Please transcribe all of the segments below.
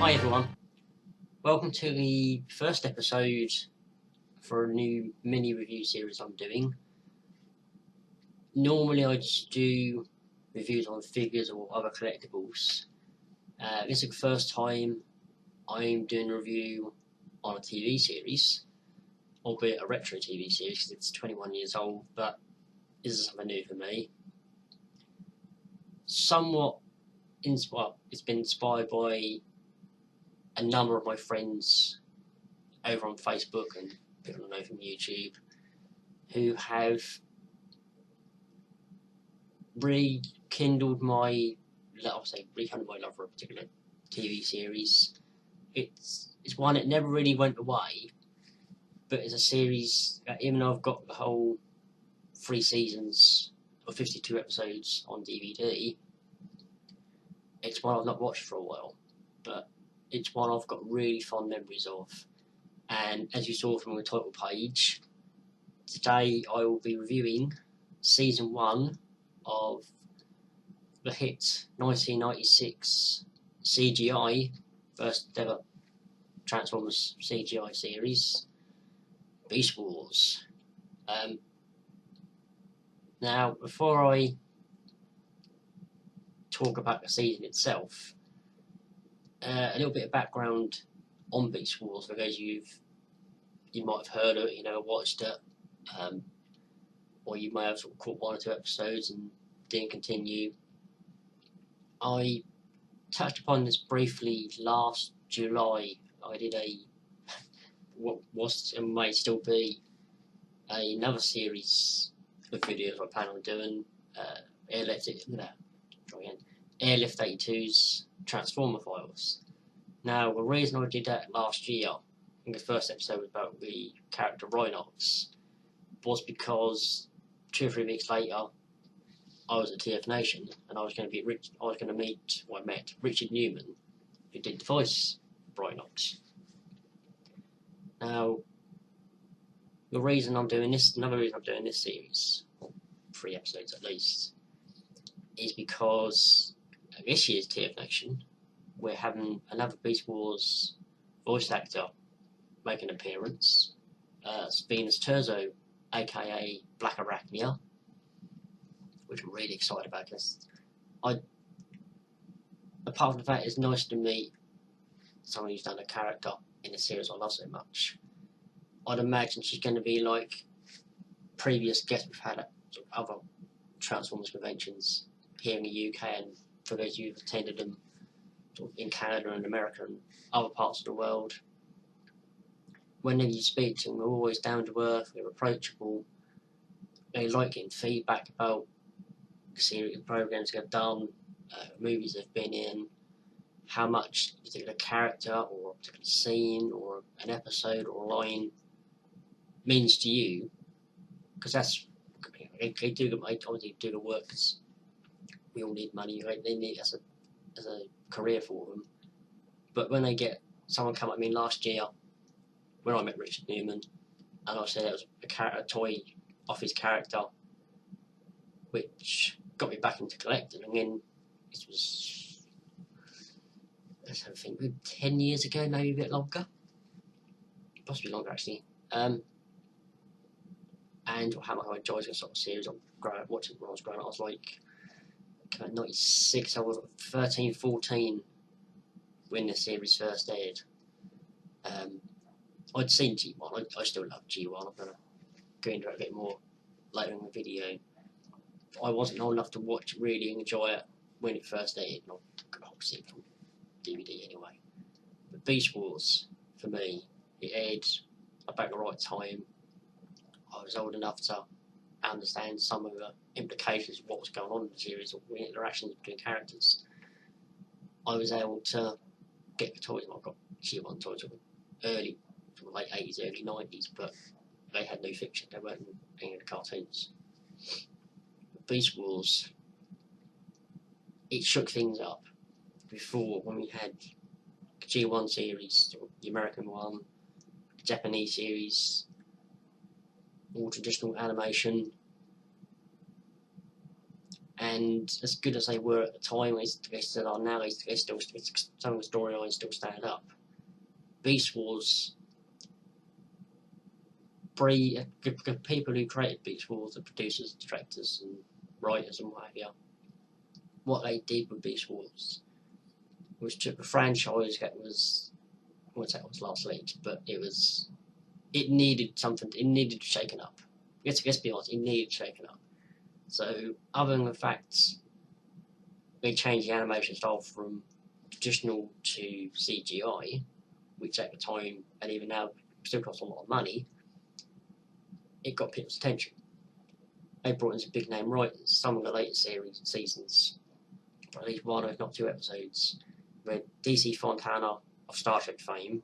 Hi everyone, welcome to the first episode for a new mini review series I'm doing. Normally I just do reviews on figures or other collectibles. This is the first time I'm doing a review on a TV series, albeit a retro TV series because it's 21 years old, but this is something new for me. Somewhat it's been inspired by a number of my friends over on Facebook and people I know from YouTube who have rekindled my love for a particular TV series. It's one that never really went away, but it's a series that even though I've got the whole 3 seasons of 52 episodes on DVD, it's one I've not watched for a while, but it's one I've got really fond memories of. And as you saw from the title page, today I will be reviewing Season 1 of the hit 1996 CGI, first ever Transformers CGI series, Beast Wars. Now, before I talk about the season itself, a little bit of background on Beast Wars for those you might have heard of it, watched it, or you may have sort of caught 1 or 2 episodes and didn't continue. I touched upon this briefly last July. I did what was and may still be another series of videos I plan on doing, Airlift82's Transformer Files. Now, the reason I did that last year, I think the first episode was about the character Rhinox, was because 2 or 3 weeks later I was at TF Nation and I met Richard Newman, who did the voice of Rhinox. Now, another reason I'm doing this series, or 3 episodes at least, is because this year's TF Nation, we're having another Beast Wars voice actor make an appearance. It's Venus Terzo, aka Black Arachnia, which I'm really excited about because apart from the fact it's nice to meet someone who's done a character in a series I love so much, I'd imagine she's going to be like previous guests we've had at sort of other Transformers conventions here in the UK, and for those of you who've attended them sort of in Canada and America and other parts of the world. Whenever you speak to them, they're always down to earth, they're approachable, they like getting feedback about the series of programs they've done, movies they've been in, how much a particular character or a particular scene or an episode or a line means to you, because they obviously do the work because we all need money, right? They need as a career for them. But when they get someone come at me last year when I met Richard Newman, and I said it was a toy off his character, which got me back into collecting. And then this was, let's have a think, 10 years ago, maybe a bit longer, possibly longer actually. And how much I enjoyed this sort of series. Watching when I was growing up, I was like 96, I was 13, 14 when the series first aired. I'd seen G1, I still love G1, I'm going to go into it a bit more later in the video. I wasn't old enough to watch, really enjoy it when it first aired, and I'll see it from DVD anyway. But Beast Wars, for me, it aired about the right time. I was old enough to understand some of the implications of what was going on in the series, or the interactions between characters. I was able to get the toys, I got G1 toys early, from the late 80s, early 90s, but they had no fiction, they weren't any of the cartoons. Beast Wars, it shook things up. Before, when we had the G1 series, the American one, the Japanese series, all traditional animation, And as good as they were at the time, they still are now. They still, some of the storylines still stand up. Beast Wars, the people who created Beast Wars, the producers, directors, and writers, and what have you, what they did with Beast Wars was took a franchise that was, I wouldn't say it was last legs, but it needed something. It needed shaken up. Let's be honest, it needed shaken up. So, other than the fact they changed the animation style from traditional to CGI, which at the time, and even now, still costs a lot of money, it got people's attention. They brought in some big name writers. Some of the later seasons, at least one, if not two episodes, where DC Fontana of Star Trek fame,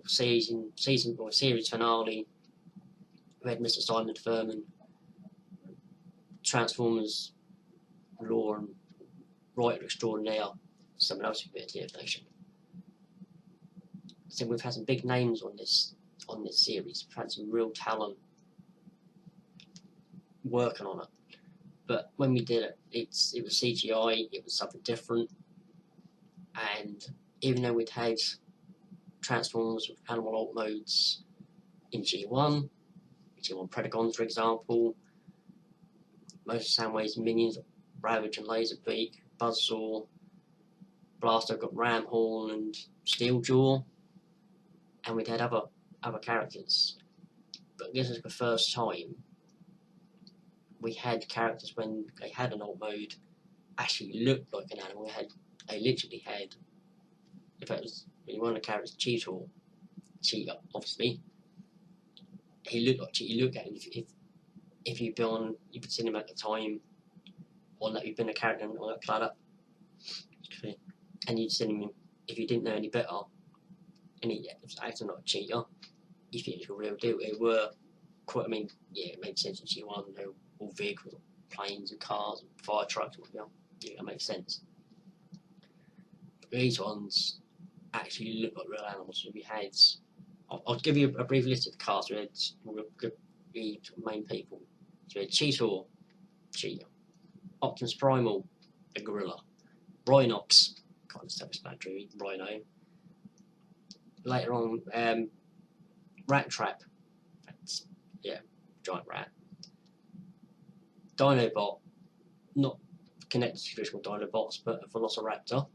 series finale, we had Mr. Simon Furman, Transformers lore and writer extraordinaire, someone else with a bit of TF Nation. So we've had some big names on this series. We've had some real talent working on it. But when we did it, it was CGI. It was something different. And even though we'd had Transformers with animal alt modes in G1 Predacons, for example, most of Soundwave's minions, Ravage and Laserbeak, Buzzsaw, Blaster got Ramhorn and Steeljaw, and we'd had other characters. But this is the first time we had characters when they had an alt mode actually looked like an animal. They literally had, if it was, when you want a character, Cheetah, obviously, he looked like Cheetah. You look at him, if you've seen him at the time, or that you've been a character on that planet, and you'd seen him, if you didn't know any better, and he was acting like a cheetah, you think it was a real deal. They were quite, it made sense in G1, they were all vehicles, planes and cars and fire trucks, that makes sense. But these ones actually look like real animals. So we had, I'll give you a brief list of the cast. We had the main people. So we had Cheetah, Optimus Primal, a gorilla, Rhinox, can't self-explanatory, Rhino. Later on, Rat Trap, giant rat. Dinobot, not connected to traditional Dinobots, but a Velociraptor.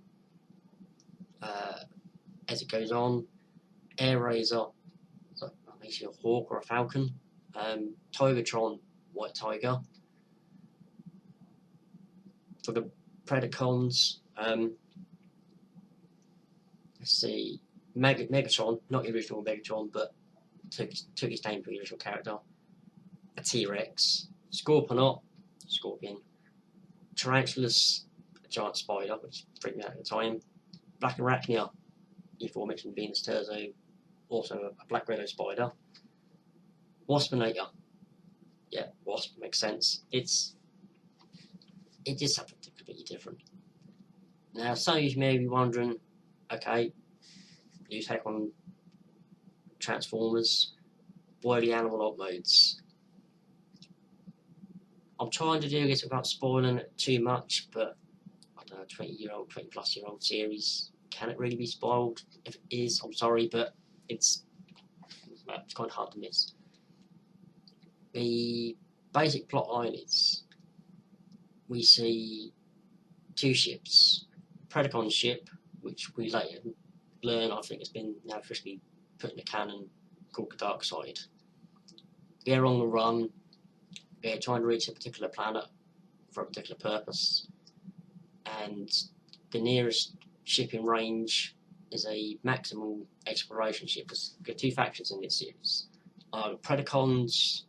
As it goes on, Air Razor, basically a hawk or a falcon. Tigertron, white tiger. For the Predacons, let's see, Megatron, not the original Megatron, but took his name from the original character. A T-Rex, Scorponok, Scorpion, Tarantulas, a giant spider, which freaked me out at the time. Black Arachnia, the aforementioned Venus Terzo, also a black widow spider. Waspinator, Wasp makes sense. It is something completely different. Now, some of you may be wondering, okay, you take on Transformers, why are the animal alt modes? I'm trying to do this without spoiling it too much, but I don't know, 20-plus-year-old series, can it really be spoiled? If it is, I'm sorry, but it's kind of hard to miss. The basic plot line is, we see two ships. Predacon ship, which we later learn, I think it's been now officially put in the canon, called the Dark Side. They're on the run, they're trying to reach a particular planet for a particular purpose, and the nearest ship in range is a maximal exploration ship. There's two factions in this series, Predacons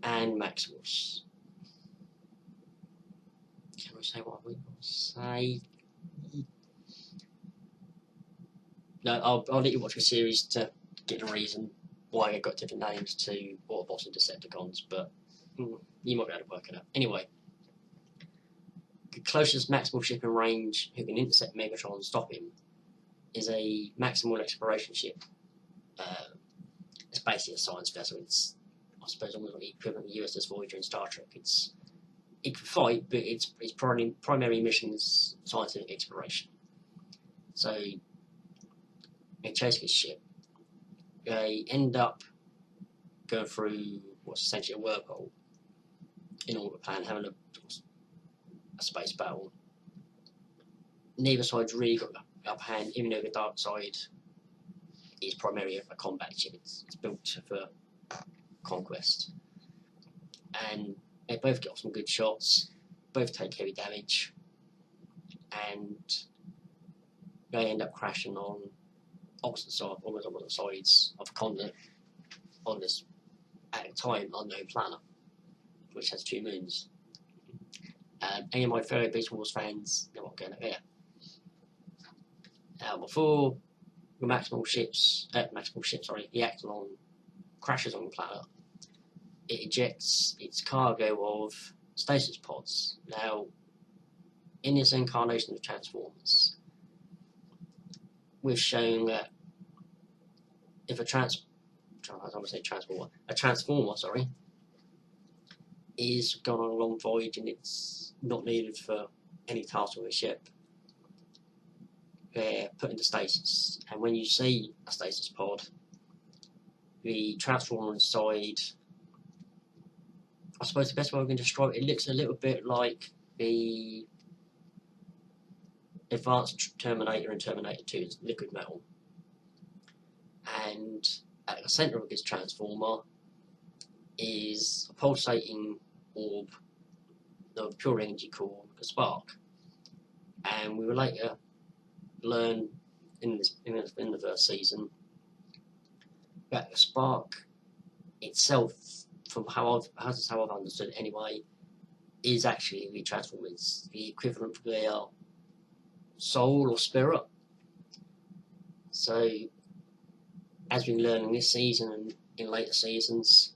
and Maximals. Can we say what we will say? No, I'll let you watch the series to get a reason why they got different names to Autobots and Decepticons, but you might be able to work it out. Anyway, the closest maximal ship in range who can intercept Megatron and stop him is a maximal exploration ship. It's basically a science vessel. It's, I suppose, almost like the equivalent of USS Voyager in Star Trek. It's it can fight, but its primary mission is scientific exploration. So they chase this ship. They end up going through what's essentially a wormhole in orbit plan, having a space battle. Neither side's really got the upper hand, even though the dark side is primarily a combat ship. It's built for conquest. And they both get off some good shots, both take heavy damage, and they end up crashing on almost opposite sides of the continent on this, at the time, unknown planet, which has 2 moons. Any of my fellow Beast Wars fans know what I'm going at there. Before the the Actalon crashes on the planet, it ejects its cargo of stasis pods. Now, in this incarnation of Transformers, we've shown that if a transformer is gone on a long voyage and it's not needed for any task on the ship, they're put into stasis. And when you see a stasis pod, the transformer inside, I suppose the best way we can describe it, looks a little bit like the advanced Terminator in Terminator 2's liquid metal. And at the centre of this transformer is a pulsating orb of pure energy called a spark. And we will later learn in the first season that the spark itself, from how I've understood it anyway, is actually the Transformers, the equivalent of their soul or spirit. So, as we've learned in this season and in later seasons,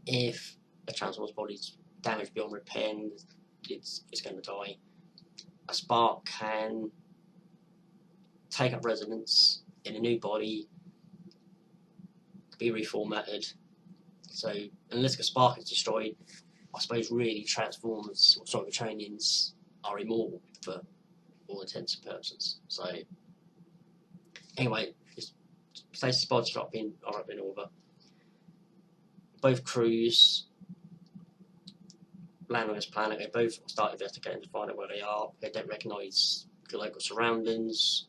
if a Transformer's body's damaged beyond repair and it's going to die, a spark can take up residence in a new body, be reformatted. So, unless the spark is destroyed, I suppose really Transformers, or Cybertronians, are immortal for all intents and purposes. So, anyway, stasis pods are up in orbit. Both crews land on this planet. They both start investigating to find out where they are. They don't recognise the local surroundings,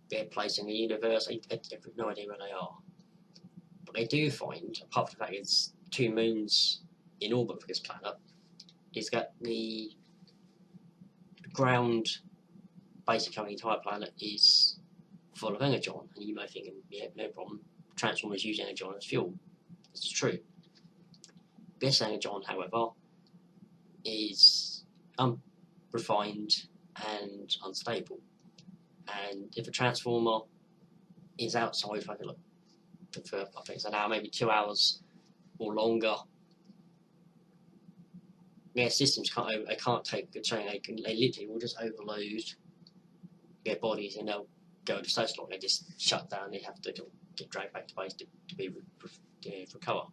their place in the universe. They have no idea where they are. But they do find, apart from the fact it's 2 moons in orbit for this planet, is that the ground basically on the entire planet is full of energon. And you may think, yeah, no problem, Transformers use energon as fuel. This is true. This energon, however, is unrefined and unstable. And if a transformer is outside for I think it's an hour, maybe 2 hours or longer, their systems can't take the train. They literally will just overload their bodies and they'll go into stasis lock. They just shut down. They have to get dragged back to base to recover.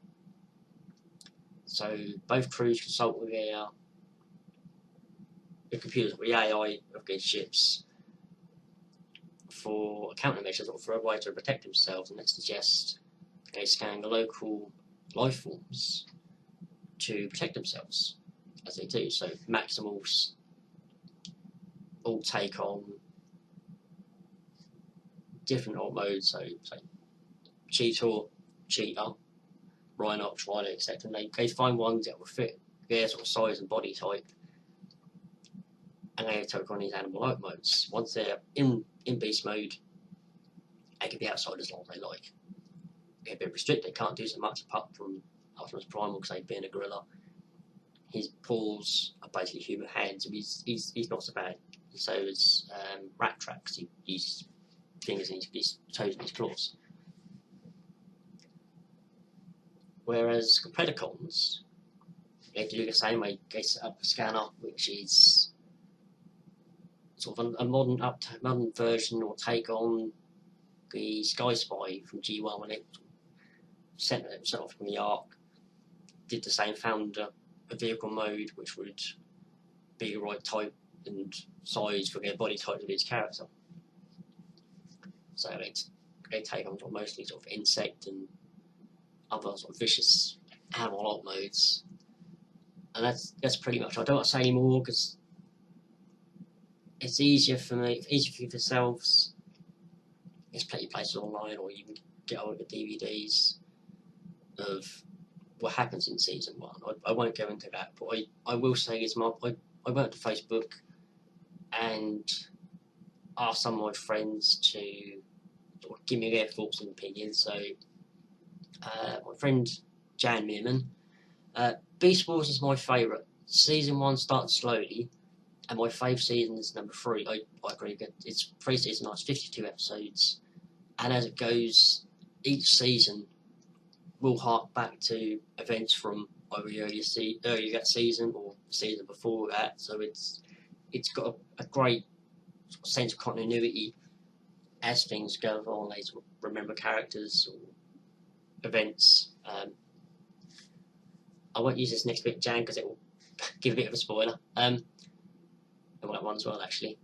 So both crews consult with the computers, the AI of these ships, for countermeasures or for a way to protect themselves, and they suggest they scan the local life forms to protect themselves, as they do. So Maximals all take on different alt modes, so Cheetor, Cheetah, Rhinox, Rhino, etc. And they find ones that will fit their sort of size and body type, and they take on these animal-like modes. Once they're in beast mode, they can be outside as long as they like. They're a bit restricted, they can't do so much apart from Optimus Primal, because they've been a gorilla. His paws are basically human hands, and he's not so bad. So is Rat Tracks, he uses fingers in his toes and his claws. Whereas the Predacons, they do the same way. They set up a scanner, which is sort of a modern version or take on the Sky Spy from G1 when it sent off from the Ark. Did the same, found a vehicle mode which would be the right type and size for their body type of each character. So they take on mostly sort of insect and other sort of vicious animal modes, and that's pretty much. I don't want to say any more because it's easier for me, easier for yourselves. There's plenty of places online, or you can get hold of the DVDs of what happens in season 1. I won't go into that, but I will say is I went to Facebook and asked some of my friends to sort of give me their thoughts and opinions. So my friend Jan Meerman, Beast Wars is my favourite. Season 1 started slowly, and my favourite season is number 3. I agree. It's 3 seasons, it's 52 episodes, and as it goes, each season will hark back to events from either earlier that season or the season before that. So it's got a great sense of continuity as things go on. They sort of remember characters or events. I won't use this next bit, Jan, because it will give a bit of a spoiler. And that one as well, actually.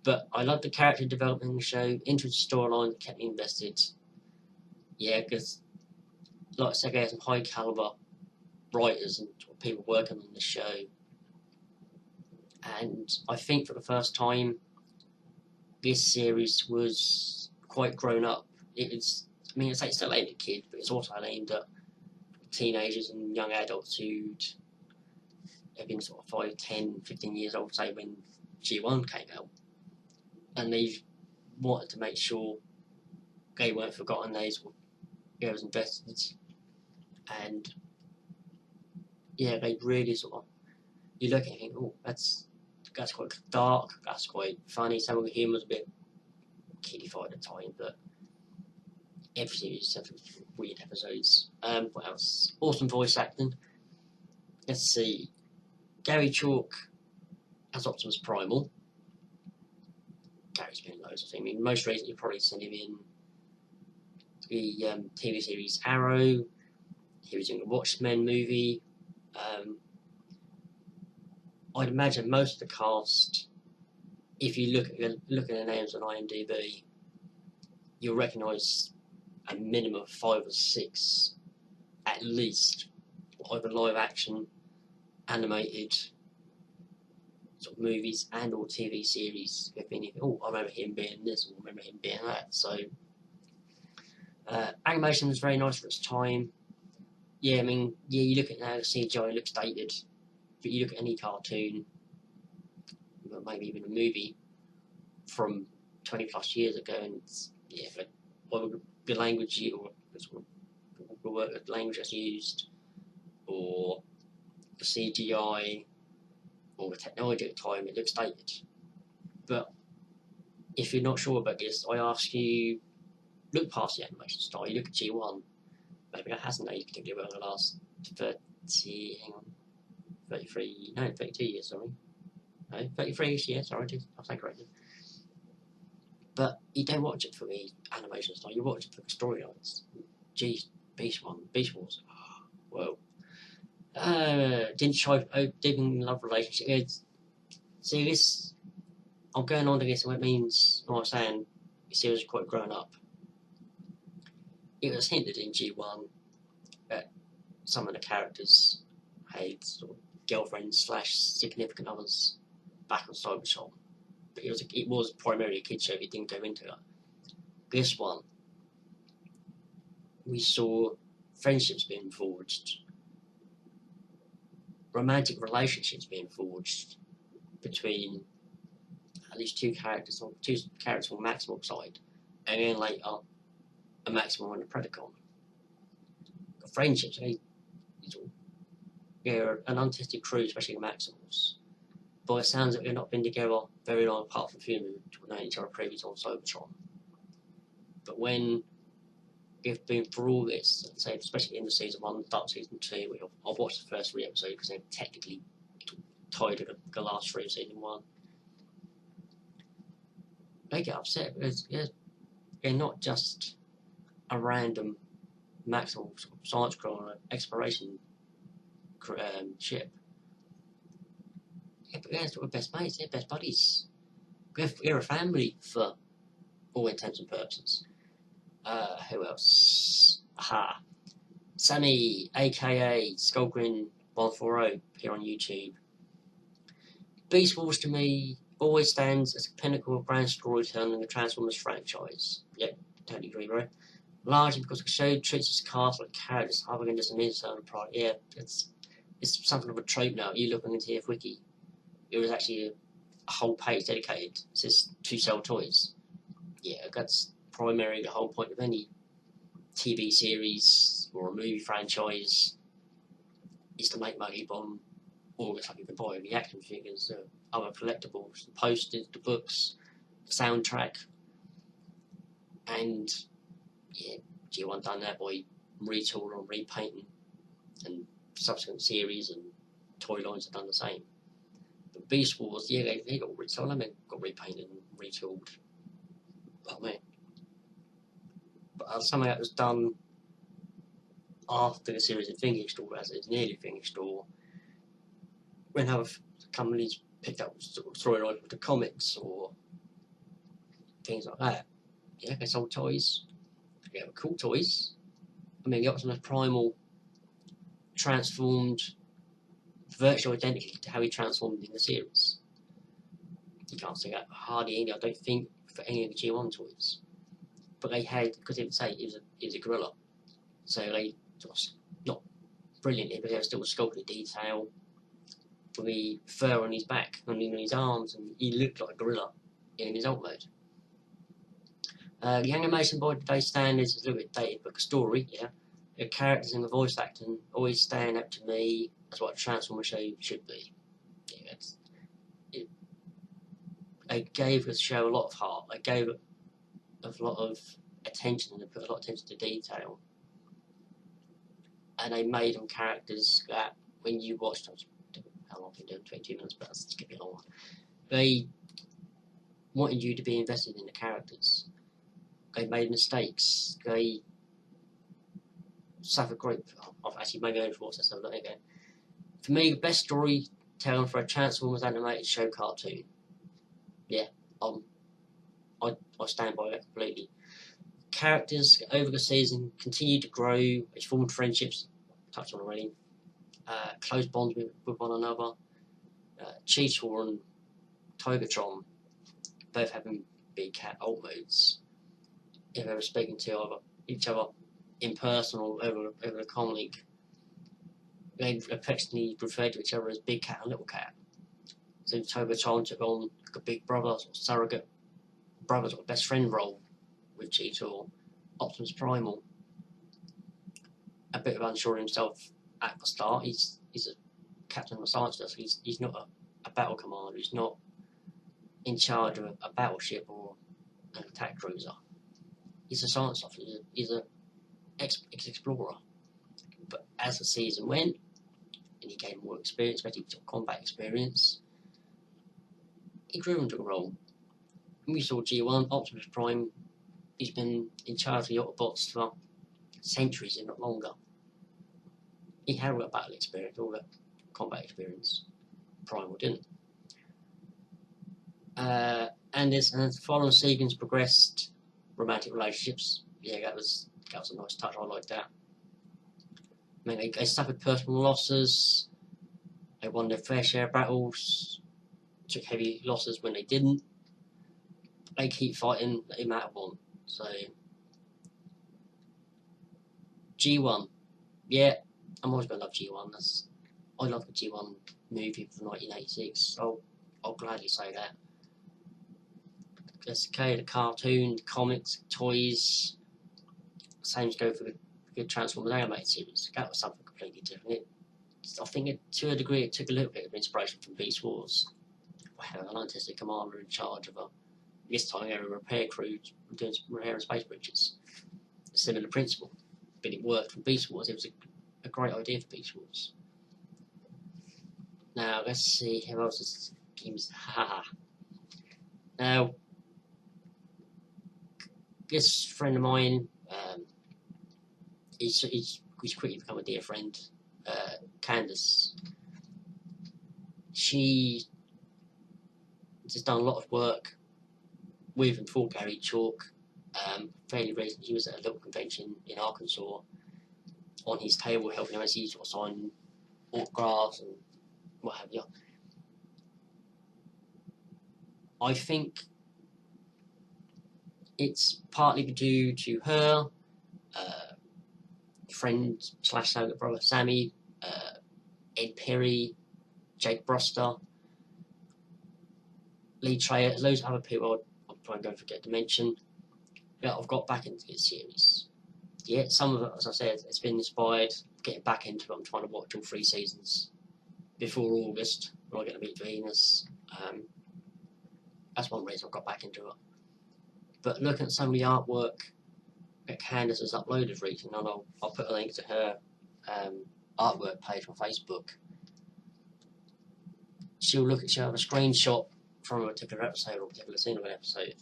But I love the character development in the show, interesting storyline that kept me invested. Yeah, because, like I said, there's some high caliber writers and people working on the show. And I think for the first time, this series was quite grown up. It's still aimed at kids, but it's also aimed at teenagers and young adults who'd have been sort of 5, 10, 15 years old, say, when G1 came out. And they've wanted to make sure they weren't forgotten, they was invested. And yeah, they really sort of, you look at it and think, oh, that's quite dark, that's quite funny. Some of the humour's a bit kiddified at the time, but every series has weird episodes. What else? Awesome voice acting. Let's see. Gary Chalk as Optimus Primal. Gary's been in loads of things. I mean, most recently you've probably seen him in the TV series Arrow. He was in the Watchmen movie. I'd imagine most of the cast, if you look at the names on IMDb, you'll recognise a minimum of 5 or 6, at least, either live action, animated sort of movies and or TV series. Have been, oh, I remember him being this, or I remember him being that. So animation was very nice for its time. Yeah, I mean, yeah, you look at now, CGI looks dated, but you look at any cartoon, maybe even a movie from 20 plus years ago, and it's, yeah, but the language or the language that's used, or the CGI, or the technology at the time, it looks dated. But if you're not sure about this, I ask you, look past the animation style, you look at G1, maybe that hasn't aged particularly well in the last 32 years, sorry. No, 33 years, sorry, I'll say correctly. But you don't watch it for the animation style, you watch it for the storylines. Geez, Beast Wars. Whoa. Didn't love relationship. See, this, I'm going on to this, and it means, what I'm saying, the series is quite grown up. It was hinted in G1 that some of the characters had sort of girlfriends / significant others back on Cybertron, but it was primarily a kids show. It didn't go into that. This one, we saw friendships being forged, romantic relationships being forged between at least two characters on Maximum side, and then later a Maximum and a Predacon. The friendships, they're an untested crew, especially the Maximals. By the sounds of it, they've not been together very long, apart from a few who known each other previously on Cybertron. But when they've been through all this, say, especially in the season 1, start of season 2, I've watched the first 3 episodes because they're technically tied to the last 3 of season 1. They get upset because they're not just a random Maximum science crew or an exploration ship. Yeah, but yeah, we're best mates, yeah, best buddies. We're a family for all intents and purposes. Who else? Aha. Sammy, aka Skullgrin140, here on YouTube. Beast Wars to me always stands as a pinnacle of brand storytelling in the Transformers franchise. Yep, totally agree, bro. Largely because the show treats its cast like characters other than just an internal product. Yeah, it's something of a trope now. You look on the TF Wiki, it was actually a whole page dedicated. It says to sell toys. Yeah, that's primarily the whole point of any TV series or a movie franchise, is to make money from all the stuff you can buy, the action figures, other collectibles, the posters, the books, the soundtrack, and yeah, G1 done that by retooling and repainting, and subsequent series and toy lines have done the same. But Beast Wars, yeah, they got retooled, I mean, got repainted and retooled. Oh man. But something that was done after the series had finished, or as it's nearly finished, or when other companies picked up sort of storylines with the comics or things like that. Yeah, they sold toys. They were cool toys. I mean, the Optimus Primal transformed virtually identically to how he transformed in the series. You can't say that hardly any, I don't think, for any of the G1 toys. But they had, because it would say it was a gorilla, so they sort of, not brilliantly, but they were still sculpted detail. The fur on his back and on his arms, and he looked like a gorilla in his alt mode. The animation by today's standards is a little bit dated, but the story, yeah, the characters and the voice acting always stand up to me as what a Transformer show should be. Yeah, they gave the show a lot of heart. They gave it a lot of attention, and they put a lot of attention to detail. And they made them characters that when you watched them, how long have you done? 22 minutes, but that's skipping along. They wanted you to be invested in the characters. They made mistakes. They suffered great. I've actually maybe overthought this, so let it go. For me, the best storytelling for a Transformers animated show cartoon. Yeah, I stand by that completely. Characters over the season continue to grow. They formed friendships, touched on already. Close bonds with one another. Cheetor and Togatron both having big cat alt modes. If they were speaking to each other in person or over the comm link, they affectionately referred to each other as Big Cat and Little Cat. So Togatron took on a big brother, sort of surrogate brother, sort of best friend role with Cheetor. Optimus Primal, a bit of unsure of himself at the start. He's a captain of a science vessel. He's not a battle commander. He's not in charge of a battleship or an attack cruiser. He's a science officer. He's an explorer. But as the season went, and he gained more experience, especially combat experience, he grew into a role. When we saw G1, Optimus Prime, he's been in charge of the Autobots for centuries, if not longer. He had all that battle experience, all that combat experience. Primal didn't. And as the following seasons progressed, romantic relationships, yeah, that was a nice touch. I like that. I mean, they suffered personal losses. They won their fair share of battles. Took heavy losses when they didn't. They keep fighting, no matter what. So G1, yeah, I'm always gonna love G1. I love the G1 movie from 1986. I'll gladly say that. That's okay. The cartoon, the comics, toys. Same go for the Transformers animated series. That was something completely different. I think to a degree it took a little bit of inspiration from Beast Wars. Wow, an artistic commander in charge of this time a repair crew doing repairing space bridges. A similar principle, but it worked from Beast Wars. It was a great idea for Beast Wars. Now let's see who else is games. Now this friend of mine, he's quickly become a dear friend. Candace. She has done a lot of work with and for Gary Chalk. Fairly recently, he was at a little convention in Arkansas on his table, helping him as he sort of sign autographs and what have you. I think it's partly due to her, friend / surrogate brother Sammy, Ed Perry, Jake Broster, Lee Trayer, there's loads of other people I'm trying to forget to mention. Yeah, I've got back into this series. Yeah, some of it, as I said, it's been inspired getting back into it. I'm trying to watch all 3 seasons before August when I get to meet Venus. That's one reason I got back into it. But looking at some of the artwork that Candace has uploaded recently, and I'll put a link to her artwork page on Facebook. She'll have a screenshot from a particular episode or a particular scene of an episode,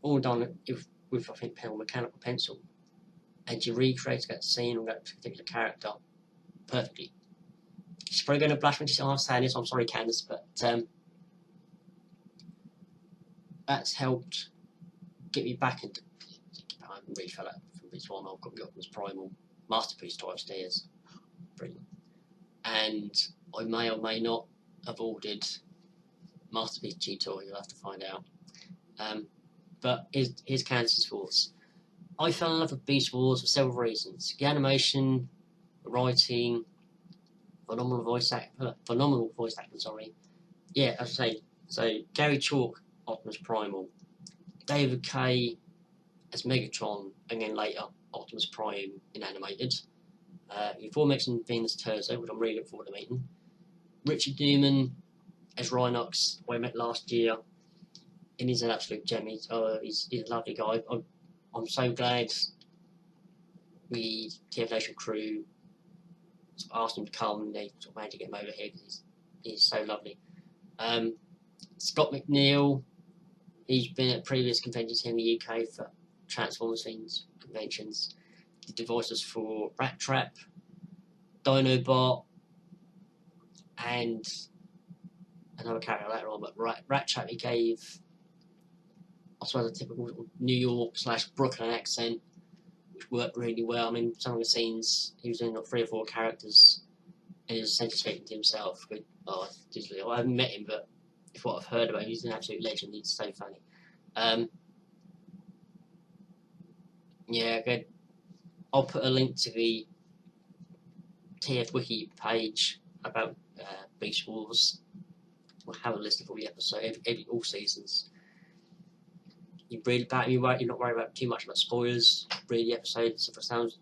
all done with I think pen or mechanical pencil, and she recreates that scene or that particular character perfectly. She's probably going to blush when she's saying this. I'm sorry, Candace, but that's helped get me back into. I really fell out from this one. I've got the Optimus Primal Masterpiece type stairs, brilliant, and I may or may not have ordered Masterpiece G-Toy. You'll have to find out. But here's Candace's thoughts. I fell in love with Beast Wars for several reasons: the animation, the writing, phenomenal voice acting. Sorry, yeah, as I say. So Gary Chalk, Optimus Primal, David Kay as Megatron, and then later Optimus Prime in animated. Before mentioned Venus Terzo, which I'm really looking forward to meeting. Richard Newman as Rhinox, who I met last year, and he's an absolute gem. He's a lovely guy. I'm so glad the TF Nation crew asked him to come, and they sort of managed to get him over here because he's so lovely. Scott McNeil, he's been at previous conventions here in the UK for Transformers themes conventions. Did the voices for Rat Trap, Dinobot, and another character later on, but Rat Trap he gave, I suppose, a typical New York / Brooklyn accent, which worked really well. I mean, some of the scenes, he was doing like 3 or 4 characters, and he was essentially speaking to himself. But, I haven't met him, but if what I've heard about him, he's an absolute legend. He's so funny. Yeah, good. I'll put a link to the TF Wiki page about Beast Wars. We'll have a list of all the episodes, all seasons. You read about it, you're not worried about too much about spoilers. Read the episodes. If it sounds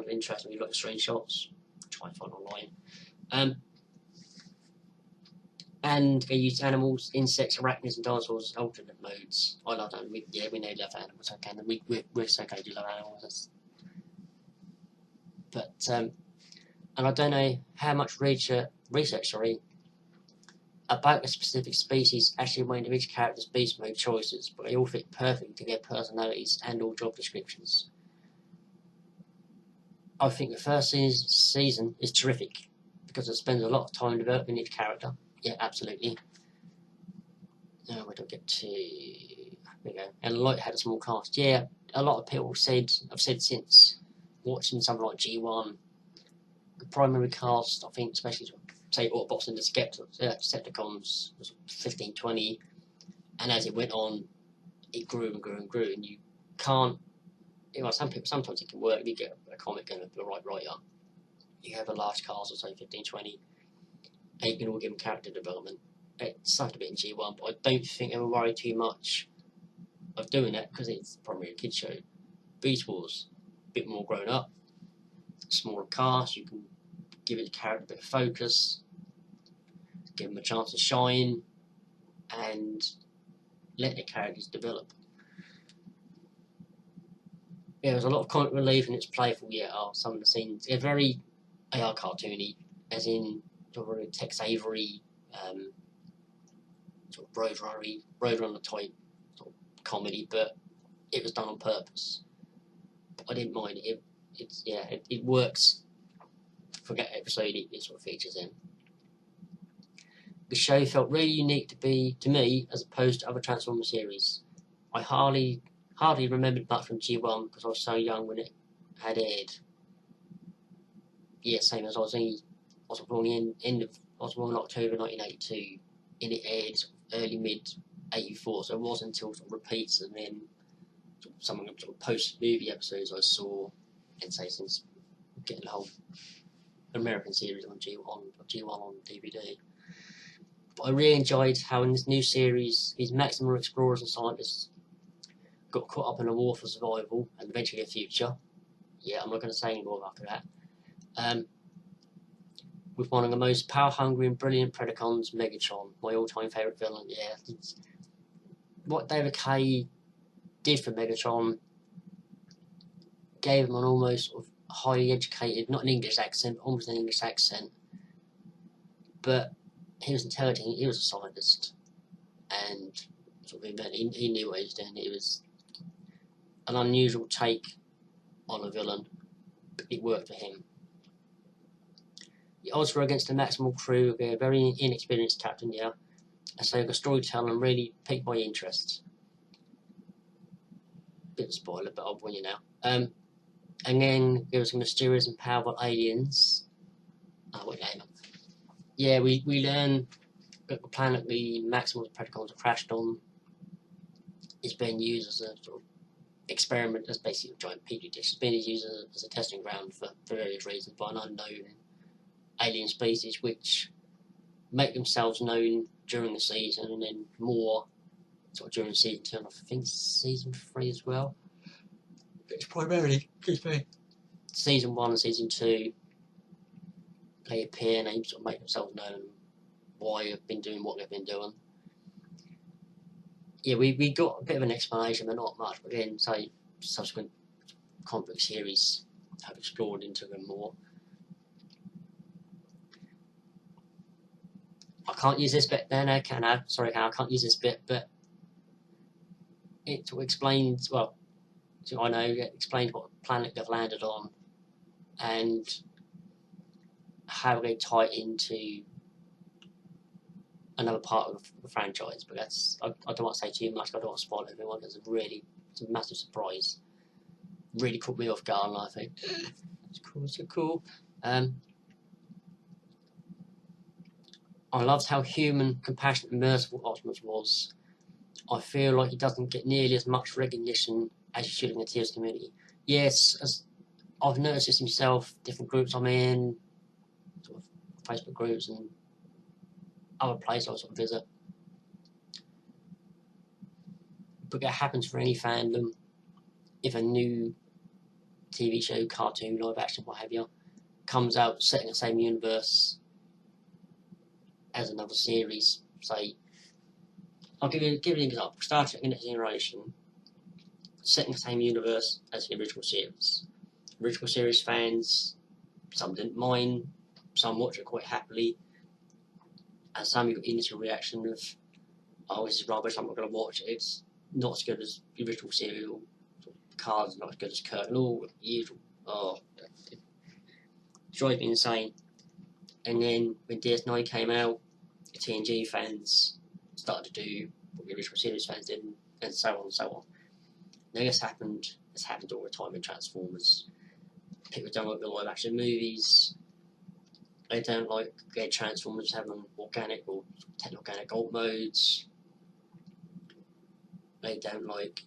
interesting, you've got the screenshots. Try and find online. And they use animals, insects, arachnids, and dinosaurs as alternate modes. I love that. We know we love animals. Okay, we're so glad you love animals. But and I don't know how much research about a specific species actually went into each character's beast mode choices, but they all fit perfectly to their personalities and all job descriptions. I think the first season is terrific because it spends a lot of time developing each character. Yeah, absolutely. Now we don't get to. There we go. And Light had a small cast. Yeah, a lot of people have said since watching something like G1, the primary cast, I think, especially say Autobots and the Decepticons, was 15, 20, and as it went on, it grew and grew and grew, and you can't. Sometimes it can work. You get a comic and the right writer. You have a large cast of say 15, 20. And you can all give them character development. It sucked a bit in G1, but I don't think they will worry too much of doing that because it's probably a kids show. Beast Wars, a bit more grown up, smaller cast. You can give it a character a bit of focus, give them a chance to shine, and let the characters develop. Yeah, there's a lot of comic relief and it's playful. Yeah, some of the scenes they're very AR cartoony, as in sort of Tex Avery, sort of Roadrunner type sort of comedy, but it was done on purpose. But I didn't mind it. It works forget episode it sort of features in. The show felt really unique to me as opposed to other Transformers series. I hardly remembered much from G1 because I was so young when it had aired. Yeah, same as I was born in October 1982, and it aired early mid '84. So it wasn't until sort of repeats and then some of the sort of post movie episodes I saw, and say since getting the whole American series on G1 on DVD. But I really enjoyed how in this new series, these Maximum explorers and scientists got caught up in a war for survival and eventually a future. Yeah, I'm not going to say any more after that. With one of the most power-hungry and brilliant Predacons, Megatron, my all-time favourite villain. Yeah, what David Kaye did for Megatron gave him an almost sort of highly educated, not an English accent, but almost an English accent. But he was intelligent, he was a scientist, and sort of he knew what he was doing. It was an unusual take on a villain, but it worked for him. The odds were against the Maximal crew, a very inexperienced captain here, and so the storytelling really piqued my interest. Bit of a spoiler, but I'll warn you now. And then there was some mysterious and powerful aliens. I won't name them. Yeah, we learn that the planet the Maximal Predacons are crashed on is being used as a sort of experiment, as basically a giant petri dish. It's being used as a testing ground for various reasons by an unknown alien species, which make themselves known during the season, and then more sort of during season 2, and I think season 3 as well. But it's primarily, season 1 and season 2, they appear and they sort of make themselves known why they've been doing what they've been doing. Yeah, we got a bit of an explanation, but not much. But then, say, subsequent comic book series have explored into them more. I can't use this bit. No, can I? Sorry, I can't use this bit, but it explains, well, so I know, it explains what planet they've landed on and how they tie into another part of the franchise. But that's, I don't want to say too much, I don't want to spoil everyone, because it's a massive surprise. Really caught me off guard, I think. It's cool, so cool. I loved how human, compassionate and merciful Optimus was. I feel like he doesn't get nearly as much recognition as he should in the TOS community. Yes, as I've noticed this himself, different groups I'm in, sort of Facebook groups and other places I sort of visit. But that happens for any fandom. If a new TV show, cartoon, live action, what have you, comes out set in the same universe as another series, say, I'll give you an example. Star Trek: The Next Generation, set in the same universe as the original series. Original series fans, some didn't mind, some watch it quite happily, and some you got the initial reaction of, oh, this is rubbish, I'm not going to watch it, it's not as good as the original serial, Picard's not as good as Kirk, and all the usual. Oh, it drives me insane. And then when DS9 came out, the TNG fans started to do what the original series fans did, and so on and so on. Now this happened all the time in Transformers. People don't like the live action movies. They don't like their Transformers having organic or techno-organic alt modes. They don't like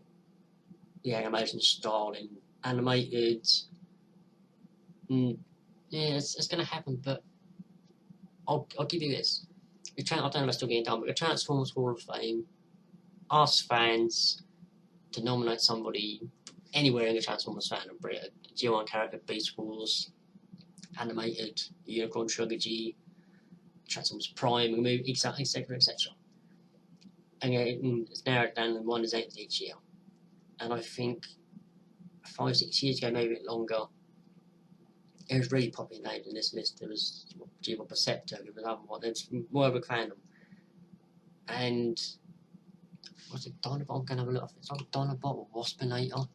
the animation style in animated. Yeah, it's going to happen, but I'll give you this. I don't know if it's still getting done, but the Transformers Hall of Fame asks fans to nominate somebody anywhere in the Transformers fandom, be it a G1 character, Beast Wars, animated, Unicorn Trilogy, Transformers Prime, the movie, etc., etc. And it's narrowed down, and one is entered each year. And I think 5-6 years ago, maybe a bit longer, it was really popularly named in this list. There was G1 Perceptor, there was another one, there's more of a fandom. And was it Dinobot? I'm going to have a look. It's like Dinobot or Waspinator.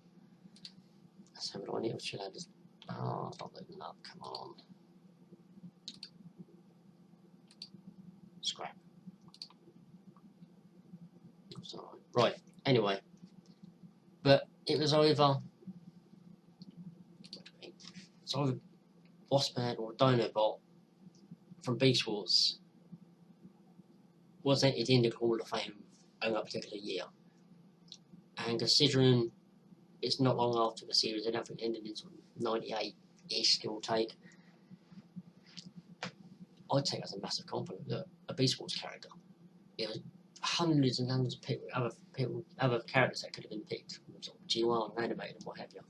Let's have a look on it. Oh, stop looking up, come on. scrap. Right, anyway. But it was either Bossman or Dinobot from Beast Wars was entered in the Hall of Fame in that particular year. And considering it's not long after the series, I don't think it ended in sort of 98-ish, give or take, I'd take it as a massive compliment that a Beast Wars character. There was hundreds and hundreds of other characters that could have been picked from sort of G1 and animated and what have you.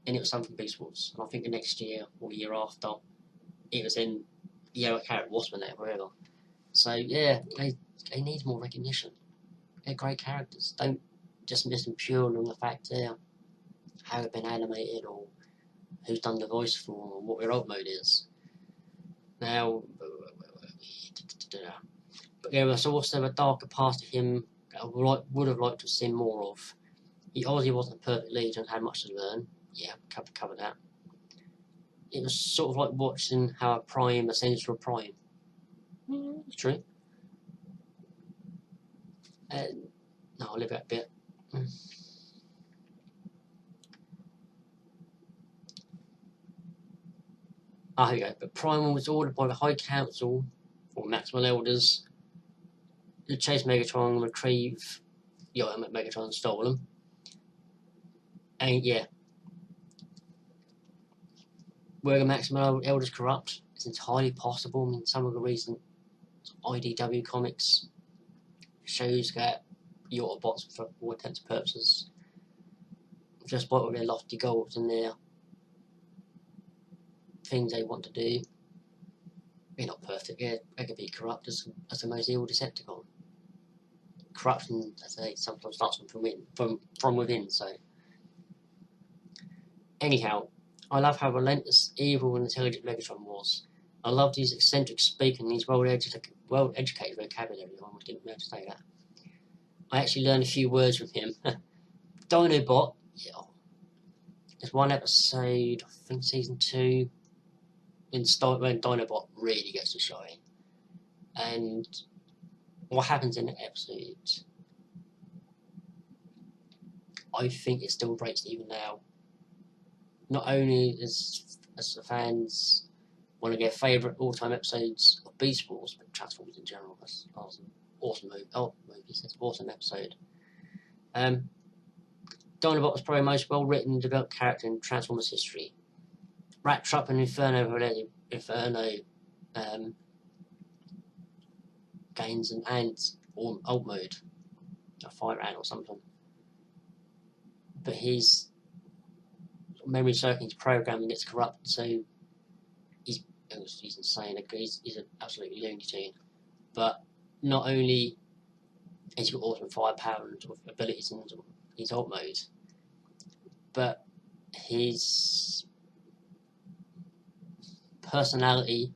And it was something Beast Wars. And I think the next year or year after, it was in the other character, Wasp there, wherever. So yeah, they need more recognition. They're great characters. Don't just miss them purely on the fact how they've been animated or who's done the voice for them or what their alt mode is. Now, but there was also a darker past to him that I would have liked to have seen more of. He obviously wasn't a perfect leader and had much to learn. Yeah, cover that. It was sort of like watching how a Prime ascends to a Prime. It's true. No, I'll leave that bit. Here we go. But Primal was ordered by the High Council, or Maximal Elders, to chase Megatron and retrieve the item that Megatron stole them. And yeah, were the Maximal Elders corrupt? It's entirely possible. I mean, some of the recent IDW comics shows that the Autobots, for all intents and purposes, just by their lofty goals and their things they want to do, they're not perfect. They can be corrupt as the most evil Decepticon. Corruption, as I say, sometimes starts from within. So, anyhow, I love how relentless, evil, and intelligent Megatron was. I loved his eccentric speak and his well-educated vocabulary. I almost didn't know to say that. I actually learned a few words from him. Dinobot, yeah. There's one episode, I think season 2, when Dinobot really gets to shine. And what happens in that episode, I think it still breaks even now. Not only as the fans one of their favourite all-time episodes of Beast Wars, but Transformers in general. That's awesome. Awesome movie. Oh, movies. That's an awesome episode. Dinobot was probably the most well-written and developed character in Transformers history. Rat Trap and Inferno gains and alt mode, a fire ant or something. But his memory circuit's programming gets corrupted, so he's insane. He's an absolute Looney Tune. But not only has he got awesome firepower and abilities in his alt mode, but his personality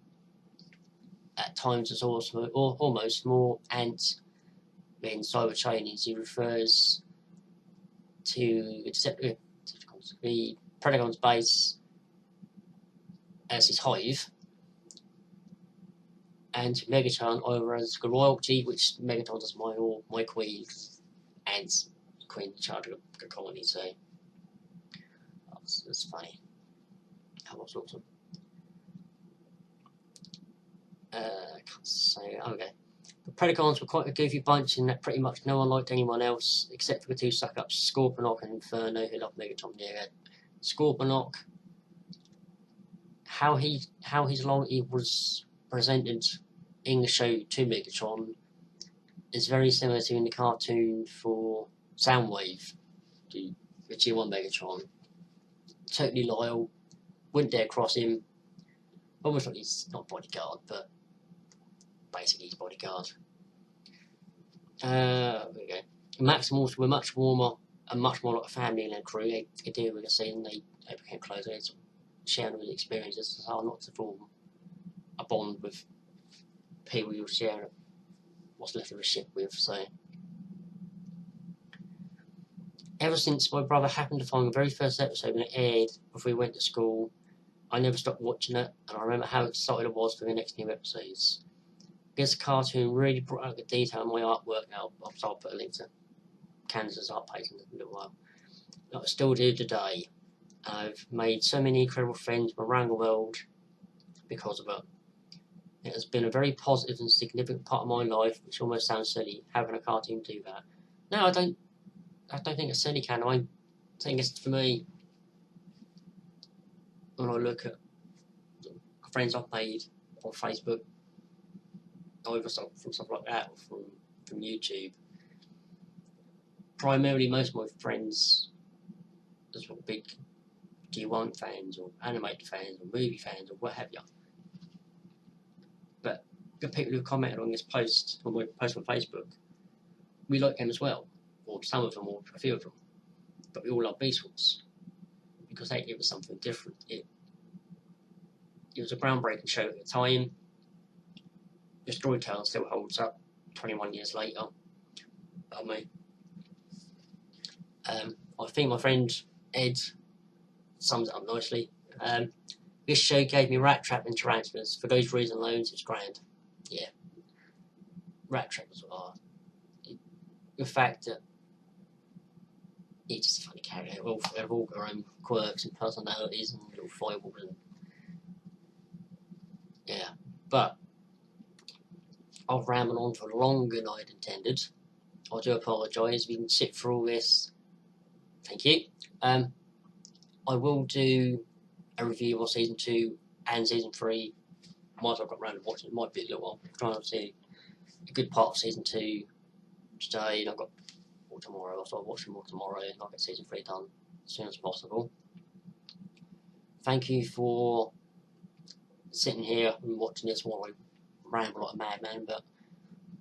at times is also almost more ant than cyber trainings. He refers to the Predagon's base as his hive, and to Megatron over as the royalty, which Megatron does my queen, and queen in charge of the colony. So that's funny. How was awesome. Can't say. Okay. The Predacons were quite a goofy bunch in that pretty much no one liked anyone else except for the two suck-ups, Scorponok and Inferno, who loved Megatron. Yeah, Scorponok, how his loyalty was presented in the show to Megatron is very similar to in the cartoon for Soundwave, the G1 Megatron. Totally loyal, wouldn't dare cross him. Almost like he's not bodyguard, but basically he's bodyguard. There we go. Maximals were much warmer and much more like a family in their crew. They could deal with the scene, they became closer, they sort of shared with experiences. It's hard not to form a bond with people you'll share what's left of a ship with. So, ever since my brother happened to find the very first episode when it aired before we went to school, I never stopped watching it, and I remember how excited I was for the next new episodes. This cartoon really brought out the detail in my artwork now. I'll put a link to Canada's art page in a little while. I still do today. I've made so many incredible friends from around the world because of it. It has been a very positive and significant part of my life, which almost sounds silly, having a cartoon do that. No, I don't think it's silly, Can I? think it's, for me, when I look at friends I've made on Facebook, either from stuff like that or from YouTube, primarily most of my friends are sort of big G1 fans or animated fans or movie fans or what have you. But the people who commented on this post, on my post on Facebook, we like them as well, or some of them, or a few of them. But we all love Beast Wars because they give us something different. It was a groundbreaking show at the time. The storytelling still holds up 21 years later. I mean, I think my friend Ed sums it up nicely. This show gave me Rat Trap and Tarantulas. For those reasons alone, it's grand. Yeah. Rat Trap as well. The fact that it's just a funny character. They've all got their own quirks and personalities and little foibles and yeah. But I've rambled on for longer than I'd intended. I do apologise if you can sit through all this. Thank you. I will do a review of season 2 and season 3 once I've got round to watching. It might be a little while. I'm trying to see a good part of season 2 today, and I've got more tomorrow, so I'll watch more tomorrow and I'll get season 3 done as soon as possible. Thank you for sitting here and watching this while I ramble like a madman, but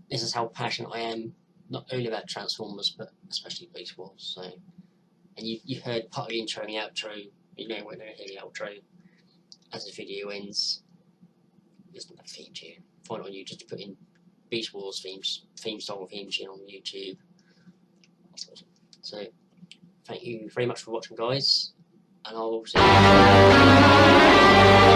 this is how passionate I am, not only about Transformers, but especially Beast Wars. So, and you heard part of the intro and the outro. You know when I hear the outro as the video ends. There's not a theme tune. Find it on YouTube, just put in Beast Wars theme song theme tune on YouTube. So, thank you very much for watching, guys, and I'll see you.